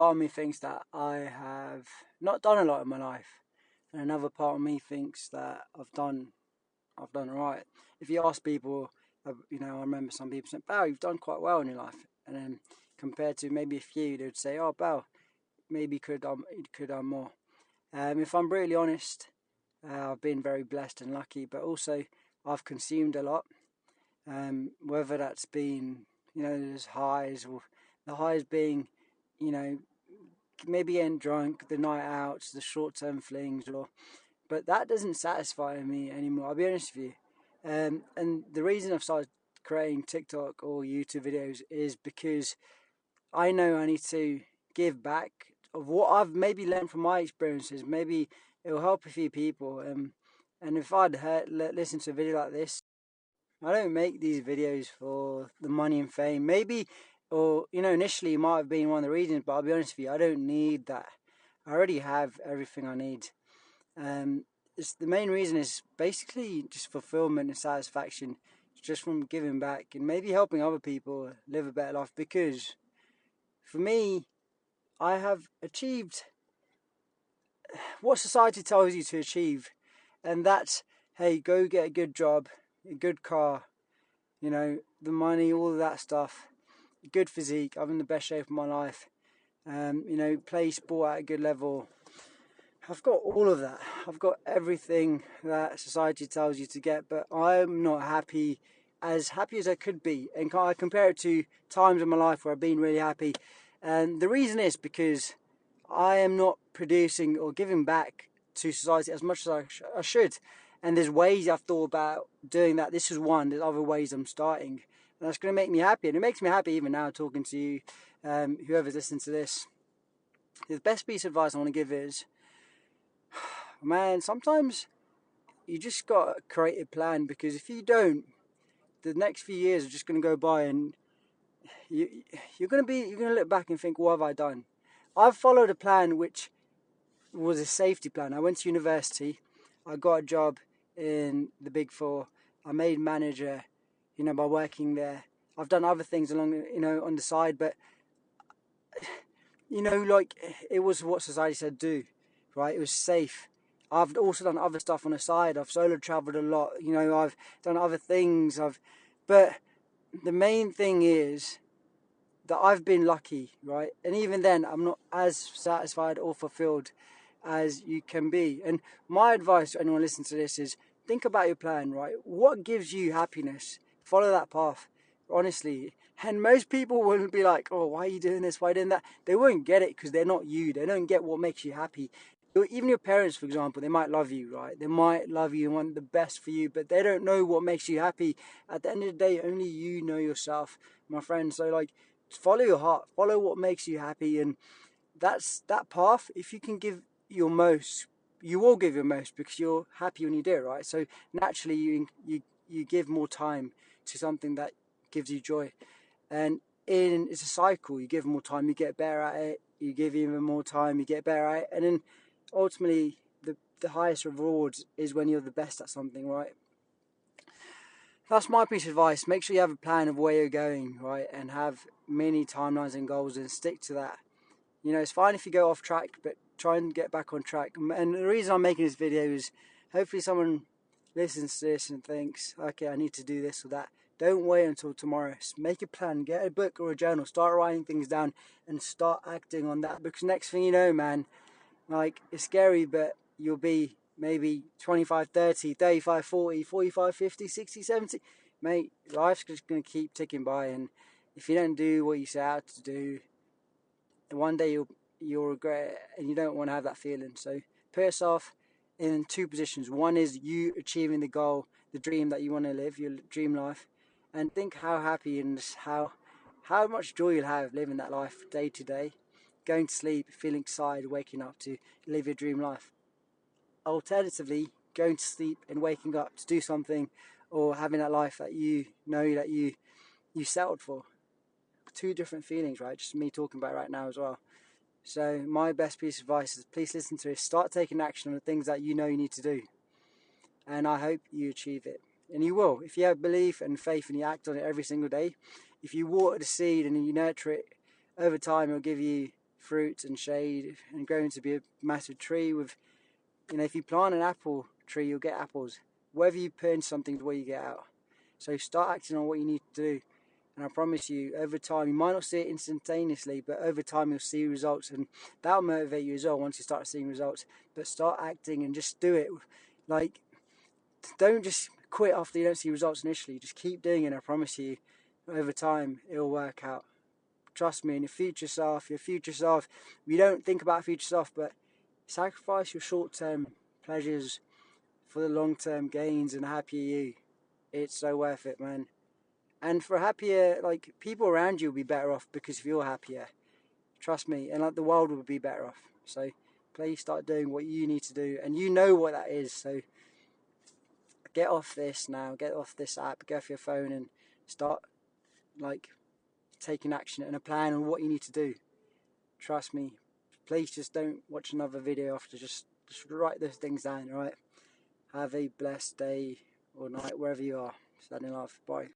Part of me thinks that I have not done a lot in my life, and another part of me thinks that I've done right. If you ask people, I remember some people saying, "Bal, you've done quite well in your life," and then compared to maybe a few, they would say, "Oh, Bal, maybe you could have done more." If I'm brutally honest, I've been very blessed and lucky, but also I've consumed a lot. Whether that's been, there's highs, or the highs being, you know, maybe getting drunk, the night outs, the short-term flings, but that doesn't satisfy me anymore. I'll be honest with you. And the reason I've started creating TikTok or YouTube videos is because I know I need to give back of what I've maybe learned from my experiences. Maybe it will help a few people. And if I'd listen to a video like this, I don't make these videos for the money and fame. Maybe, or initially it might have been one of the reasons, but I'll be honest with you, I don't need that. I already have everything I need. Um, the main reason is basically just fulfillment and satisfaction, just from giving back and maybe helping other people live a better life. Because for me, I have achieved what society tells you to achieve, and that's, hey, go get a good job, a good car, the money, all of that stuff, good physique. I'm in the best shape of my life. Play sport at a good level. I've got all of that. I've got everything that society tells you to get, but I'm not happy as I could be. And I compare it to times in my life where I've been really happy. And the reason is because I am not producing or giving back to society as much as I should. And there's ways I've thought about doing that. This is one. There's other ways I'm starting. And that's going to make me happy. And it makes me happy even now talking to you, whoever's listening to this. The best piece of advice I want to give is, man, sometimes you just got to create a plan, because if you don't, the next few years are just going to go by, and you, you're going to look back and think, what have I done? I've followed a plan which was a safety plan. I went to university, I got a job in the Big Four, I made manager, by working there. I've done other things along, on the side, but like, it was what society said do, right? It was safe. I've also done other stuff on the side. I've solo traveled a lot. I've done other things. But the main thing is that I've been lucky, right? And even then, I'm not as satisfied or fulfilled as you can be. And my advice to anyone listening to this is, think about your plan, right? What gives you happiness? Follow that path, honestly. And most people will be like, oh, why are you doing this? Why are you doing that? They won't get it because they're not you. They don't get what makes you happy. Even your parents, for example, they might love you, right? They might love you and want the best for you, but they don't know what makes you happy. At the end of the day, only you know yourself, my friend. So, like, follow your heart, follow what makes you happy, and that's that path. If you can give your most, you will give your most because you're happy when you do it, right? So naturally, you give more time to something that gives you joy, and it's a cycle. You give more time, you get better at it. You give even more time, you get better at it, and then ultimately, the highest rewards is when you're the best at something, right? That's my piece of advice. Make sure you have a plan of where you're going, right? And have many timelines and goals and stick to that. It's fine if you go off track, but try and get back on track. And the reason I'm making this video is hopefully someone listens to this and thinks, okay, I need to do this or that. Don't wait until tomorrow. Make a plan, get a book or a journal, start writing things down and start acting on that. Because next thing you know, man, like, it's scary, but you'll be maybe 25, 30, 35, 40, 45, 50, 60, 70. Mate, life's just going to keep ticking by, and if you don't do what you set out to do, one day you'll regret it, and you don't want to have that feeling. So put yourself in two positions. One is you achieving the goal, the dream that you want to live, your dream life, and think how happy and how much joy you'll have living that life day to day, going to sleep, feeling excited, waking up to live your dream life. Alternatively, going to sleep and waking up to do something, or having that life that you know that you settled for. Two different feelings, right? Just me talking about it right now as well. So my best piece of advice is, please listen to this. Start taking action on the things that you know you need to do. And I hope you achieve it. And you will. If you have belief and faith and you act on it every single day, if you water the seed and you nurture it, over time it'll give you fruit and shade and grow into be a massive tree with, you know, if you plant an apple tree, you'll get apples. Whatever you put in something is what you get out. So start acting on what you need to do. And I promise you, over time, you might not see it instantaneously, but over time you'll see results, and that'll motivate you as well once you start seeing results. But start acting and just do it. Like, don't just quit after you don't see results initially. Just keep doing it, and I promise you, over time, it'll work out. Trust me, and your future self, you don't think about future self, but sacrifice your short-term pleasures for the long-term gains and happier you. It's so worth it, man. And for happier, like, people around you will be better off because if you're happier. Trust me, and like the world will be better off. So please start doing what you need to do, and you know what that is. So get off this now, get off this app, get off your phone and start like taking action and a plan on what you need to do. Trust me. Please just don't watch another video after, just write those things down, alright? Have a blessed day or night wherever you are. Standing love. Bye.